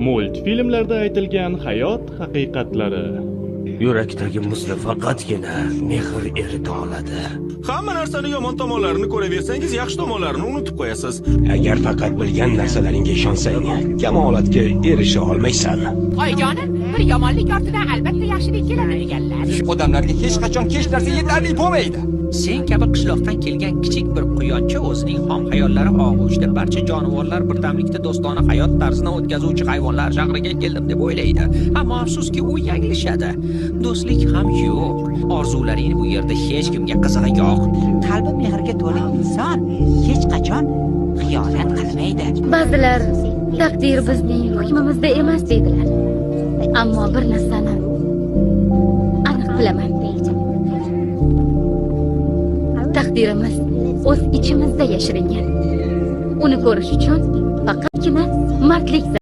Multfilmlarda aytilgan hayot haqiqatlari. Yurakdagi muzni faqatgina mehr erita oladi. Hamma narsani yomon tomonlarini ko'raversangiz, yaxshi tomonlarini unutib qo'yasiz. Agar faqat bilgan narsalaringga ishonsang, kamolatga erisha olmaysan. Oyijonim, bir yomonlik ortidan albatta yaxshilik keladi deganlar. Odamlarga hech qachon hech narsa yetarli bo'lmaydi. Sen kabi qishloqdan kelgan kichik bir quyoncha o'zining xom hayollari og'ushida barcha jonivorlar birdamlikda do'stona hayot tarzini o'tkazuvchi hayvonlar shahriga keldim deb o'ylaydi. Ammo afsuski u yanglishadi. Do'stlik ham yo'q. Orzularing bu yerda hech kimga qizig'i yo'q. Qalbi mehrga to'la inson hech qachon xiyonat qilmaydi. Ba'zilar taqdir bizning hukmimizda emas deydilar. Ammo bir narsani aniq bilaman. Taqdirimiz o'z ichimizda yashiringan. Uni ko'rish uchun faqatgina mardlik